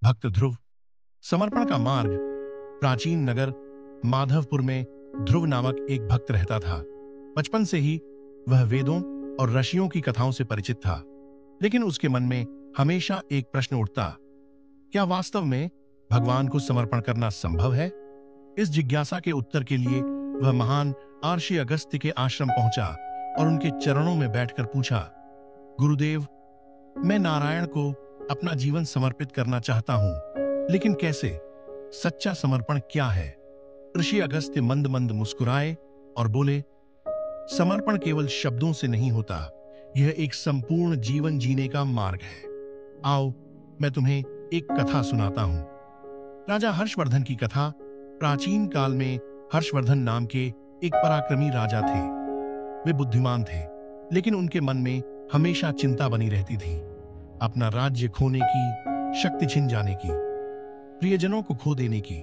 भक्त ध्रुव। समर्पण का मार्ग। प्राचीन नगर माधवपुर में ध्रुव नामक एक भक्त रहता था। बचपन से ही वह वेदों और ऋषियों की कथाओं से परिचित था, लेकिन उसके मन में हमेशा एक प्रश्न उठता, क्या वास्तव में भगवान को समर्पण करना संभव है? इस जिज्ञासा के उत्तर के लिए वह महान महर्षि अगस्त्य के आश्रम पहुंचा और उनके चरणों में बैठकर पूछा, गुरुदेव, मैं नारायण को अपना जीवन समर्पित करना चाहता हूं, लेकिन कैसे? सच्चा समर्पण क्या है? ऋषि अगस्त्य मंद मंद मुस्कुराए और बोले, समर्पण केवल शब्दों से नहीं होता, यह एक संपूर्ण जीवन जीने का मार्ग है। आओ, मैं तुम्हें एक कथा सुनाता हूं। राजा हर्षवर्धन की कथा। प्राचीन काल में हर्षवर्धन नाम के एक पराक्रमी राजा थे। वे बुद्धिमान थे, लेकिन उनके मन में हमेशा चिंता बनी रहती थी, अपना राज्य खोने की, शक्ति छिन जाने की, प्रियजनों को खो देने की।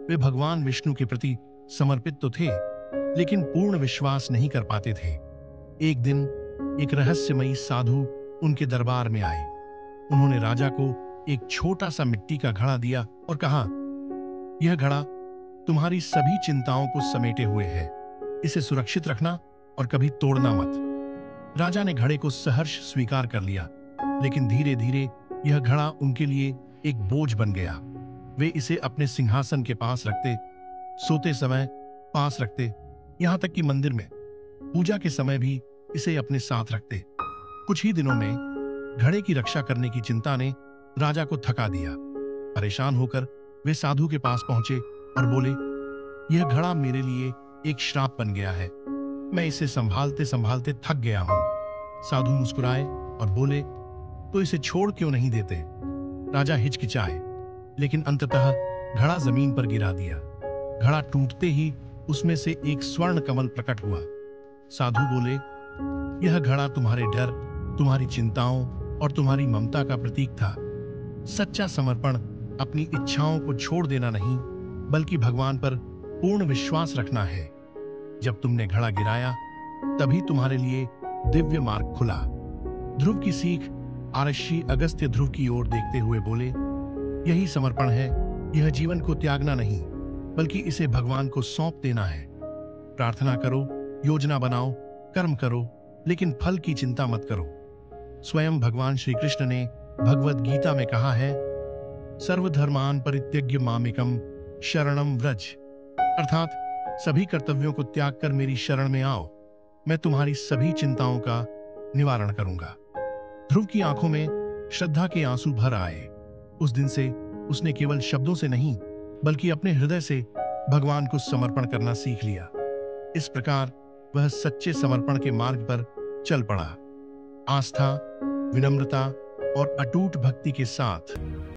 वे भगवान विष्णु के प्रति समर्पित तो थे, लेकिन पूर्ण विश्वास नहीं कर पाते थे। एक दिन एक रहस्यमयी साधु उनके दरबार में आए। उन्होंने राजा को एक छोटा सा मिट्टी का घड़ा दिया और कहा, यह घड़ा तुम्हारी सभी चिंताओं को समेटे हुए है, इसे सुरक्षित रखना और कभी तोड़ना मत। राजा ने घड़े को सहर्ष स्वीकार कर लिया, लेकिन धीरे धीरे यह घड़ा उनके लिए एक बोझ बन गया। वे इसे अपने सिंहासन के पास रखते, सोते समय पास रखते, यहां तक कि मंदिर में पूजा के समय भी इसे अपने साथ रखते। कुछ ही दिनों में घड़े की रक्षा करने की चिंता ने राजा को थका दिया। परेशान होकर वे साधु के पास पहुंचे और बोले, यह घड़ा मेरे लिए एक श्राप बन गया है, मैं इसे संभालते संभालते थक गया हूं। साधु मुस्कुराए और बोले, तो इसे छोड़ क्यों नहीं देते? राजा हिचकिचाए, लेकिन अंततः घड़ा जमीन पर गिरा दिया। घड़ा टूटते ही उसमें से एक स्वर्ण कमल प्रकट हुआ। साधु बोले, यह घड़ा तुम्हारे डर, तुम्हारी चिंताओं और तुम्हारी ममता का प्रतीक था। सच्चा समर्पण अपनी इच्छाओं को छोड़ देना नहीं, बल्कि भगवान पर पूर्ण विश्वास रखना है। जब तुमने घड़ा गिराया, तभी तुम्हारे लिए दिव्य मार्ग खुला। ध्रुव की सीख। महर्षि अगस्त्य ध्रुव की ओर देखते हुए बोले, यही समर्पण है। यह जीवन को त्यागना नहीं, बल्कि इसे भगवान को सौंप देना है। प्रार्थना करो, योजना बनाओ, कर्म करो, लेकिन फल की चिंता मत करो। स्वयं भगवान श्री कृष्ण ने भगवद गीता में कहा है, सर्वधर्मान परित्यज्य मामेकम शरणम व्रज, अर्थात सभी कर्तव्यों को त्याग कर मेरी शरण में आओ, मैं तुम्हारी सभी चिंताओं का निवारण करूंगा। ध्रुव की आंखों में श्रद्धा के आंसू भर आए। उस दिन से उसने केवल शब्दों से नहीं, बल्कि अपने हृदय से भगवान को समर्पण करना सीख लिया। इस प्रकार वह सच्चे समर्पण के मार्ग पर चल पड़ा, आस्था, विनम्रता और अटूट भक्ति के साथ।